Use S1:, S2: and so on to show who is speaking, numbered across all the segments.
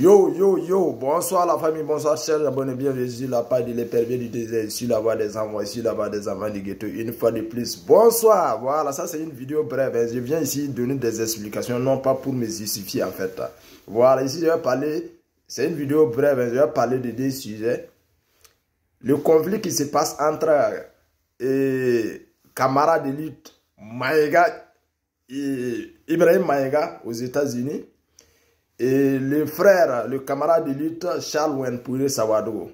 S1: Yo, bonsoir la famille, bonsoir chers abonnés, bienvenue sur la page de l'épervier du désert, ici là-bas des envois, ici là-bas des enfants du ghetto, une fois de plus. Bonsoir, voilà, ça c'est une vidéo brève, hein. Je viens ici donner des explications, non pas pour me justifier en fait. Voilà, ici je vais parler, c'est une vidéo brève, hein. Je vais parler de deux sujets. Le conflit qui se passe entre camarades de lutte Maïga et Ibrahim Maïga aux États-Unis. Et le frère, le camarade de lutte, Charles Wenpouré Sawadogo.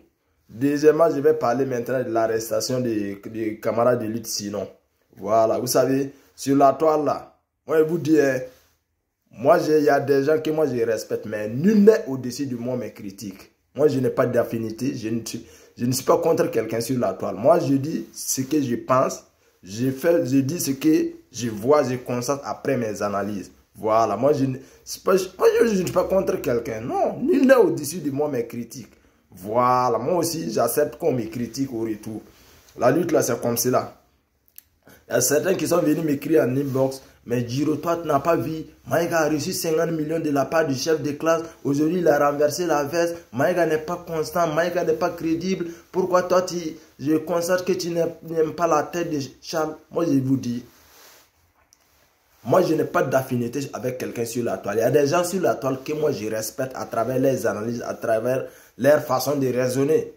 S1: Deuxièmement, je vais parler maintenant de l'arrestation des camarades de lutte sinon. Voilà, vous savez, sur la toile là, moi je vous dis, moi il y a des gens que moi je respecte, mais nul n'est au-dessus de moi mes critiques. Moi je n'ai pas d'affinité, je ne suis pas contre quelqu'un sur la toile. Moi je dis ce que je pense, je dis ce que je vois, je constate après mes analyses. Voilà, moi je ne suis pas contre quelqu'un. Non, nul n'est au-dessus de moi mes critiques. Voilà, moi aussi j'accepte qu'on me critique au retour. La lutte là c'est comme cela. Il y a certains qui sont venus m'écrire en inbox. Mais Giro, toi tu n'as pas vu. Maïga a reçu 50 millions de la part du chef de classe. Aujourd'hui il a renversé la veste. Maïga n'est pas constant, Maïga n'est pas crédible. Pourquoi toi je constate que tu n'aimes pas la tête de Charles. Moi je vous dis. Moi, je n'ai pas d'affinité avec quelqu'un sur la toile. Il y a des gens sur la toile que moi, je respecte à travers les analyses, à travers leur façon de raisonner.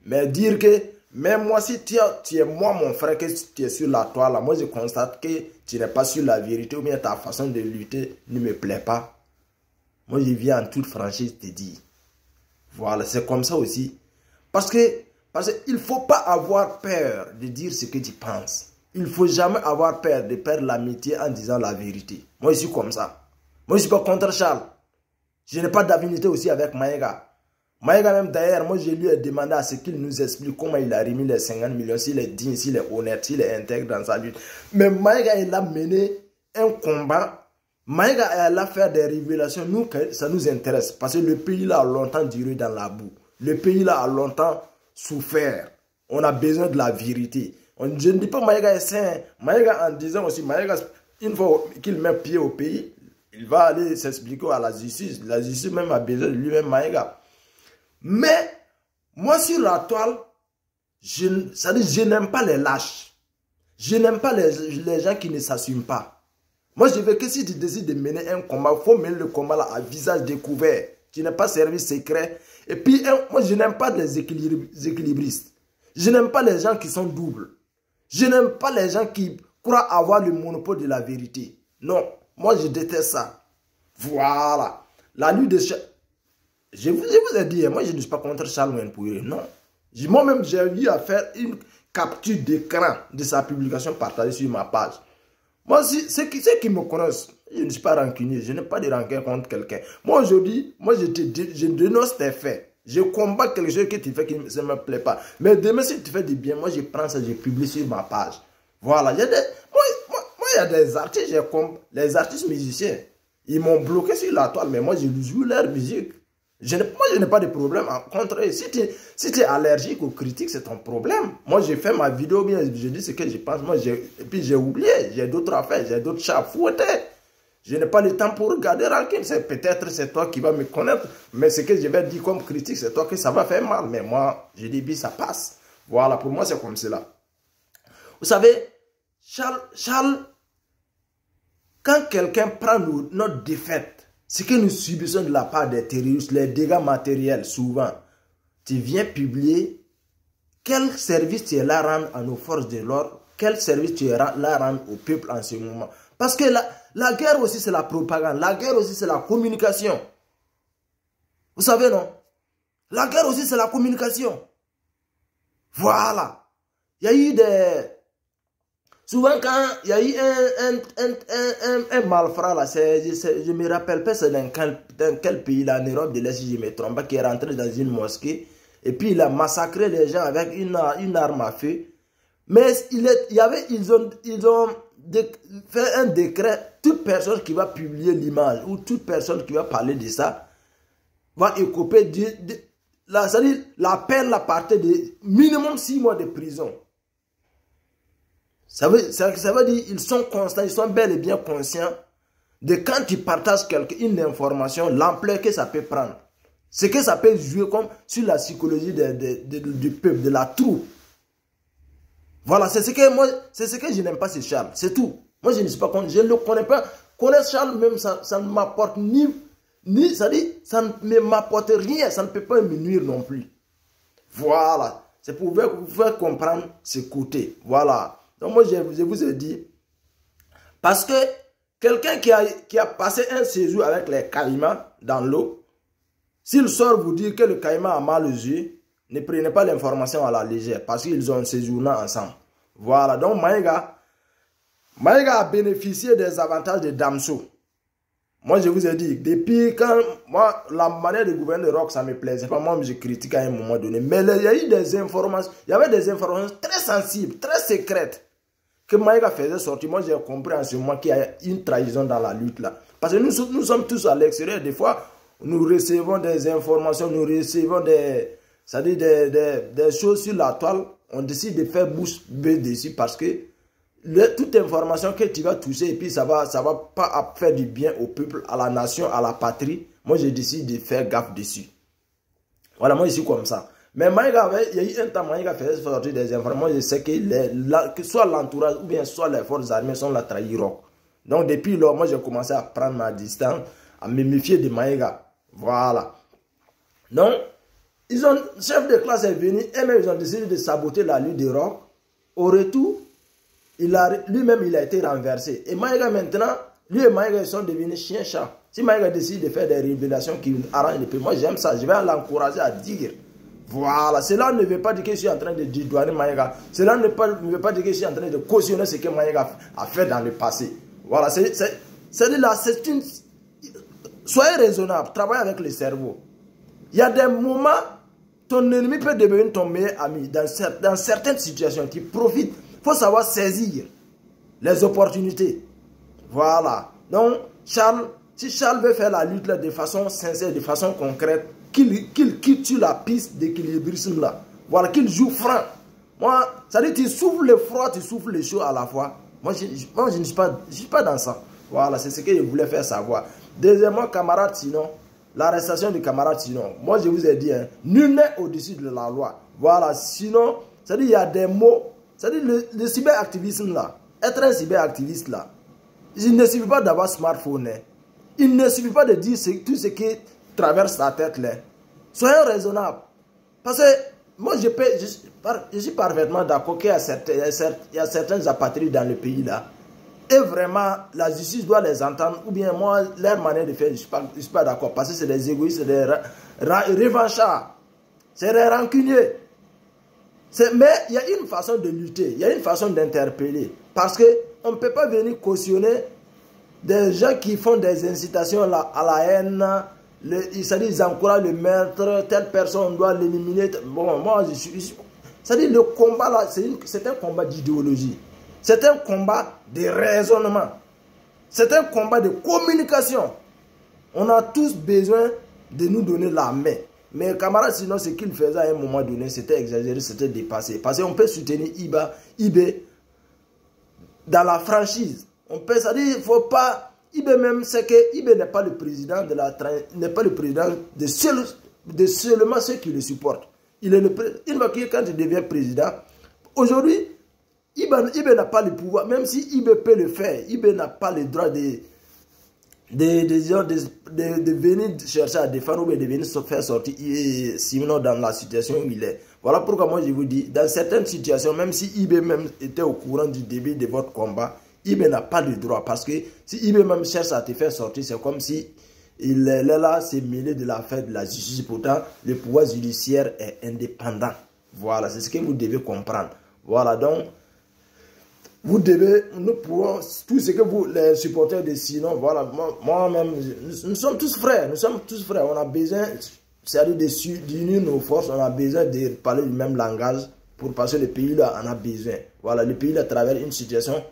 S1: Mais dire que, même moi, si tu es moi, mon frère, que tu es sur la toile, moi, je constate que tu n'es pas sur la vérité ou bien ta façon de lutter ne me plaît pas. Moi, je viens en toute franchise te dire. Voilà, c'est comme ça aussi. Parce qu'il ne faut pas avoir peur de dire ce que tu penses. Il ne faut jamais avoir peur de perdre l'amitié en disant la vérité. Moi, je suis comme ça. Moi, je ne suis pas contre Charles. Je n'ai pas d'affinité aussi avec Maïga. Maïga même d'ailleurs, moi, je lui ai demandé à ce qu'il nous explique comment il a remis les 50 millions, s'il est digne, s'il est honnête, s'il est intègre dans sa lutte. Mais Maïga, il a mené un combat. Maïga, elle a fait des révélations. Nous, ça nous intéresse. Parce que le pays là a longtemps duré dans la boue. Le pays là a longtemps souffert. On a besoin de la vérité. Je ne dis pas Maïga est saint. Maïga en disant aussi, Maïga, une fois qu'il met pied au pays, il va aller s'expliquer à la justice. La justice même a besoin de lui-même Maïga. Mais, moi sur la toile, je n'aime pas les lâches. Je n'aime pas les gens qui ne s'assument pas. Moi je veux que si tu décides de mener un combat, il faut mener le combat là à visage découvert. Tu n'es pas service secret. Et puis, moi je n'aime pas les équilibristes. Je n'aime pas les gens qui sont doubles. Je n'aime pas les gens qui croient avoir le monopole de la vérité. Non, moi je déteste ça. Voilà. La lutte de Charles. Je vous ai dit, moi je ne suis pas contre Charles Wenpouré. Non. Moi-même j'ai eu à faire une capture d'écran de sa publication partagée sur ma page. Moi, ceux qui me connaissent, je ne suis pas rancunier. Je n'ai pas de rancune contre quelqu'un. Moi aujourd'hui, je dénonce tes faits. Je combats quelque chose que tu fais qui ne me plaît pas. Mais demain, si tu fais du bien, moi, je prends ça, je publie sur ma page. Voilà. Il y a des artistes, les artistes musiciens. Ils m'ont bloqué sur la toile, mais moi, je joue leur musique. Moi, je n'ai pas de problème contre eux. Si tu es allergique aux critiques, c'est ton problème. Moi, j'ai fait ma vidéo, bien, je dis ce que je pense. Et puis, j'ai oublié. J'ai d'autres affaires, j'ai d'autres chats à fouetter. Je n'ai pas le temps pour regarder rancune. Peut-être c'est toi qui vas me connaître. Mais ce que je vais dire comme critique, c'est toi que ça va faire mal. Mais moi, je dis, ça passe. Voilà, pour moi, c'est comme cela. Vous savez, Charles, quand quelqu'un prend notre défaite, ce que nous subissons de la part des terroristes, les dégâts matériels, souvent, tu viens publier quel service tu es là à rendre à nos forces de l'ordre, quel service tu es là à rendre au peuple en ce moment. Parce que la guerre aussi, c'est la propagande. La guerre aussi, c'est la communication. Vous savez, non? La guerre aussi, c'est la communication. Voilà. Il y a eu des... Souvent, quand il y a eu un malfrat, là, je ne me rappelle pas c'est dans quel pays, là, en Europe de l'Est, si je me trompe pas, qui est rentré dans une mosquée. Et puis, il a massacré les gens avec une arme à feu. Mais ils ont fait un décret, toute personne qui va publier l'image ou toute personne qui va parler de ça va écoper c'est-à-dire la peine à partir de minimum 6 mois de prison. Ça veut dire ils sont constants, ils sont bel et bien conscients de quand tu partages une information, l'ampleur que ça peut prendre. Ce que ça peut jouer comme sur la psychologie du peuple, de la troupe. Voilà, c'est ce que je n'aime pas, c'est Charles. C'est tout. Moi, je ne suis pas contre, je ne le connais pas. Connaître Charles, même, ça ne m'apporte ça ne m'apporte rien. Ça ne peut pas me nuire non plus. Voilà. C'est pour vous faire comprendre ce côté. Voilà. Donc, moi, je vous ai dit, parce que quelqu'un qui a passé un séjour avec les caïmans dans l'eau, s'il sort vous dire que le caïman a mal aux yeux, ne prenez pas l'information à la légère parce qu'ils ont séjourné ensemble. Voilà, donc Maïga a bénéficié des avantages de Damso. Moi, je vous ai dit, depuis quand, moi, la manière de gouverner le Roc, ça me plaisait pas. Moi, je critique à un moment donné. Mais il y a eu des informations, il y avait des informations très sensibles, très secrètes que Maïga faisait sortir. Moi, j'ai compris en ce moment qu'il y a une trahison dans la lutte là. Parce que nous sommes tous à l'extérieur. Des fois, nous recevons des informations, nous recevons des choses sur la toile. On décide de faire bouche bée dessus parce que toute information que tu vas toucher et puis ça va pas faire du bien au peuple, à la nation, à la patrie. Moi, je décide de faire gaffe dessus. Voilà, moi, je suis comme ça. Mais Maïga, il y a eu un temps, Maïga faisait sortir des informations. Moi, je sais que soit l'entourage ou bien soit les forces armées sont la trahi Roc. Donc, depuis lors, moi, j'ai commencé à prendre ma distance, à me méfier de Maïga. Voilà. Donc, le chef de classe est venu, et même ils ont décidé de saboter la lutte de Roc. Au retour, lui-même, il a été renversé. Et Maïga maintenant, lui et Maïga, ils sont devenus chien-chat. Si Maïga décide de faire des révélations qui arrangent le pays, moi j'aime ça, je vais l'encourager à dire. Voilà, cela ne veut pas dire que je suis en train de dédouaner Maïga. Cela ne veut pas dire que je suis en train de cautionner ce que Maïga a fait dans le passé. Voilà, soyez raisonnable, travaillez avec le cerveau. Il y a des moments, ton ennemi peut devenir ton meilleur ami dans certaines situations qui profitent. Il faut savoir saisir les opportunités. Voilà. Donc, si Charles veut faire la lutte là, de façon sincère, de façon concrète, qu'il quitte sur la piste d'équilibrisme là. Voilà, qu'il joue franc. Moi, ça dit, tu souffles le froid, tu souffles le chaud à la fois. Moi, je ne suis pas dans ça. Voilà, c'est ce que je voulais faire savoir. Deuxièmement, camarade, sinon, l'arrestation du camarade, sinon, moi je vous ai dit, hein, nul n'est au-dessus de la loi. Voilà, sinon, ça dit, il y a des mots, ça dit, le cyberactivisme là, être un cyberactiviste là, il ne suffit pas d'avoir smartphone, hein. Il ne suffit pas de dire tout ce qui traverse la tête là. Soyons raisonnables. Parce que moi, je suis parfaitement d'accord qu'il y a certains apatrides dans le pays là. Et vraiment, la justice doit les entendre. Ou bien moi, leur manière de faire, je ne suis pas d'accord. Parce que c'est des égoïstes, c'est des revanchards. C'est des rancuniers. Mais il y a une façon de lutter. Il y a une façon d'interpeller. Parce qu'on ne peut pas venir cautionner des gens qui font des incitations à la haine. Ils encouragent le meurtre. Telle personne doit l'éliminer. Bon, moi, c'est-à-dire le combat là, c'est un combat d'idéologie. C'est un combat de raisonnement. C'est un combat de communication. On a tous besoin de nous donner la main. Mais camarades, sinon, ce qu'il faisait à un moment donné, c'était exagéré, c'était dépassé. Parce qu'on peut soutenir IB dans la franchise. On peut, ça dit, il ne faut pas... IB même, c'est que IB n'est pas le président n'est pas le président de seulement ceux qui le supportent. Il est quand il devient président, aujourd'hui, IB n'a pas le pouvoir, même si IB peut le faire, IB n'a pas le droit de venir chercher à défendre ou de venir se faire sortir Simon dans la situation où il est. Voilà pourquoi moi je vous dis, dans certaines situations, même si IB même était au courant du début de votre combat, IB n'a pas le droit. Parce que si IB même cherche à te faire sortir, c'est comme si il est là, c'est mêlé de l'affaire de la justice. Pourtant, le pouvoir judiciaire est indépendant. Voilà, c'est ce que vous devez comprendre. Voilà, donc, vous devez, nous pouvons, tout ce que vous, les supporters de Sinon, voilà, moi-même, nous sommes tous frères, on a besoin, c'est-à-dire d'unir nos forces, on a besoin de parler du même langage, parce que le pays là en a besoin. Voilà, le pays là traverse une situation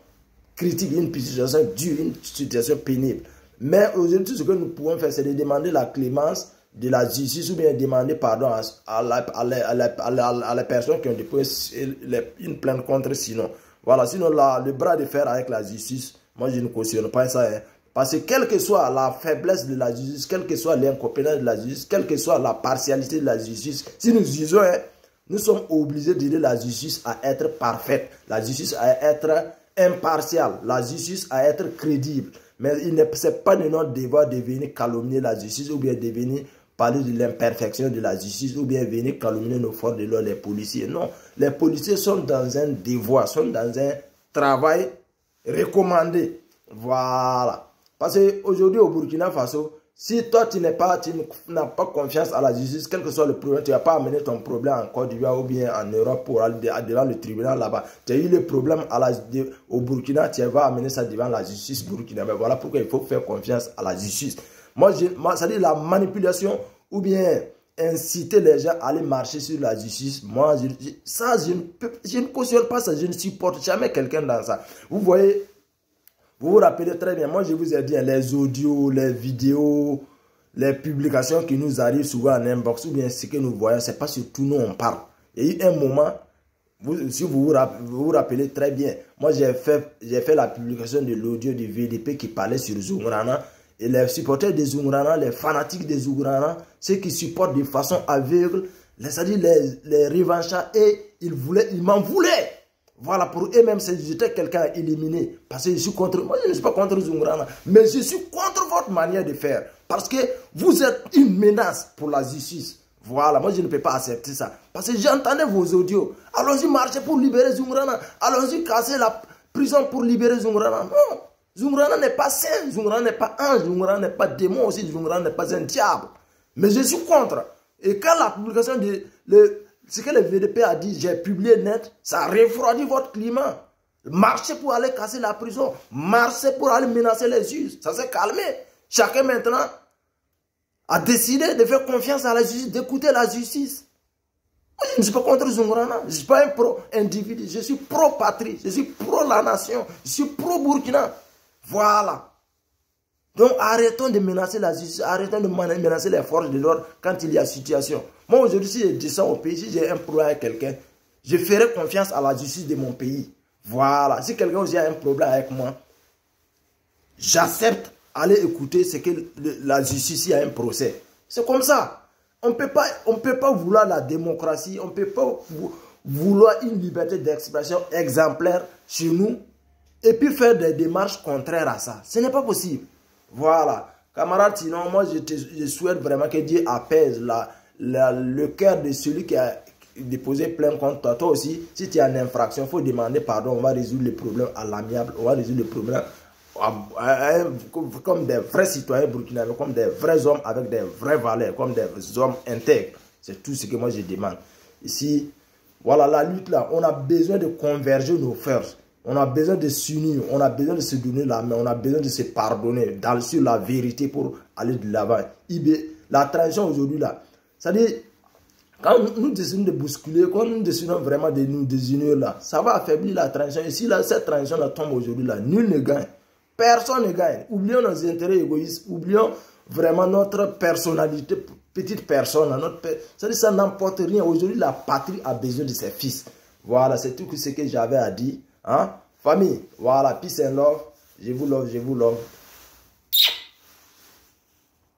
S1: critique, une situation dure, une situation pénible. Mais aujourd'hui, tout ce que nous pouvons faire, c'est de demander la clémence de la justice ou bien demander pardon à les personnes qui ont déposé une plainte contre Sinon. Voilà, sinon le bras de fer avec la justice, moi je ne cautionne pas ça. Hein. Parce que quelle que soit la faiblesse de la justice, quelle que soit l'incompétence de la justice, quelle que soit la partialité de la justice, si nous disons, hein, nous sommes obligés d'aider la justice à être parfaite, la justice à être impartiale, la justice à être crédible. Mais il n'est pas de notre devoir de venir calomnier la justice ou bien de venir parler de l'imperfection de la justice ou bien venir calomnier nos forces de l'ordre, les policiers. Non, les policiers sont dans un devoir, sont dans un travail recommandé. Voilà. Parce qu'aujourd'hui au Burkina Faso, si toi tu n'as pas confiance à la justice, quel que soit le problème, tu n'as pas amené ton problème en Côte d'Ivoire ou bien en Europe pour aller devant le tribunal là-bas. Tu as eu le problème au Burkina, tu vas amener ça devant la justice burkinabé. Voilà pourquoi il faut faire confiance à la justice. Ça dit la manipulation ou bien inciter les gens à aller marcher sur la justice. Moi, je ne cautionne pas ça, je ne supporte jamais quelqu'un dans ça. Vous voyez, vous vous rappelez très bien, moi je vous ai dit, les audios, les vidéos, les publications qui nous arrivent souvent en inbox, ou bien ce que nous voyons, c'est pas sur tout nous on parle. Il y a eu un moment, si vous vous rappelez très bien, moi j'ai fait la publication de l'audio du VDP qui parlait sur Zoungrana, et les supporters des Zoungrana, les fanatiques des Zoungrana, ceux qui supportent de façon aveugle, c'est-à-dire les revanchards, et ils m'en voulaient. Voilà, pour eux-mêmes, j'étais quelqu'un à éliminer. Parce que je suis contre, moi je ne suis pas contre Zoungrana, mais je suis contre votre manière de faire. Parce que vous êtes une menace pour la justice. Voilà, moi je ne peux pas accepter ça. Parce que j'entendais vos audios. Allons-y marcher pour libérer Zoungrana. Allons-y casser la prison pour libérer Zoungrana. Non, Zoungrana n'est pas saint, Zoungrana n'est pas ange, Zoungrana n'est pas démon aussi, Zoungrana n'est pas un diable. Mais je suis contre. Et quand la publication ce que le VDP a dit, j'ai publié net, ça refroidit votre climat. Marchez pour aller casser la prison, marchez pour aller menacer les juges. Ça s'est calmé. Chacun maintenant a décidé de faire confiance à la justice, d'écouter la justice. Moi, je ne suis pas contre Zoungrana, je ne suis pas un pro-individu, je suis pro-patrie, je suis pro-la nation, je suis pro-Burkina. Voilà. Donc arrêtons de menacer la justice, arrêtons de menacer les forces de l'ordre quand il y a situation. Moi aujourd'hui, si je descends au pays, si j'ai un problème avec quelqu'un, je ferai confiance à la justice de mon pays. Voilà. Si quelqu'un aussi a un problème avec moi, j'accepte aller écouter ce que la justice a un procès. C'est comme ça. On ne peut pas vouloir la démocratie, on ne peut pas vouloir une liberté d'expression exemplaire chez nous et puis faire des démarches contraires à ça. Ce n'est pas possible. Voilà. Camarade, sinon, moi, je souhaite vraiment que Dieu apaise le cœur de celui qui a déposé plainte contre toi. Toi aussi, si tu es en infraction, il faut demander pardon. On va résoudre le problème à l'amiable. On va résoudre le problème comme des vrais citoyens burkinabés, comme des vrais hommes avec des vraies valeurs, comme des hommes intègres. C'est tout ce que moi je demande. Ici, voilà la lutte là. On a besoin de converger nos forces. On a besoin de s'unir, on a besoin de se donner la main, on a besoin de se pardonner, d'aller sur la vérité pour aller de l'avant. La transition aujourd'hui là, c'est-à-dire, quand nous décidons de bousculer, quand nous décidons vraiment de nous désunir là, ça va affaiblir la transition. Et si cette transition là tombe aujourd'hui là, nul ne gagne. Personne ne gagne. Oublions nos intérêts égoïstes, oublions vraiment notre personnalité, petite personne. C'est-à-dire, ça n'emporte rien. Aujourd'hui, la patrie a besoin de ses fils. Voilà, c'est tout ce que j'avais à dire. Hein? Famille, voilà, peace and love. Je vous love, je vous love.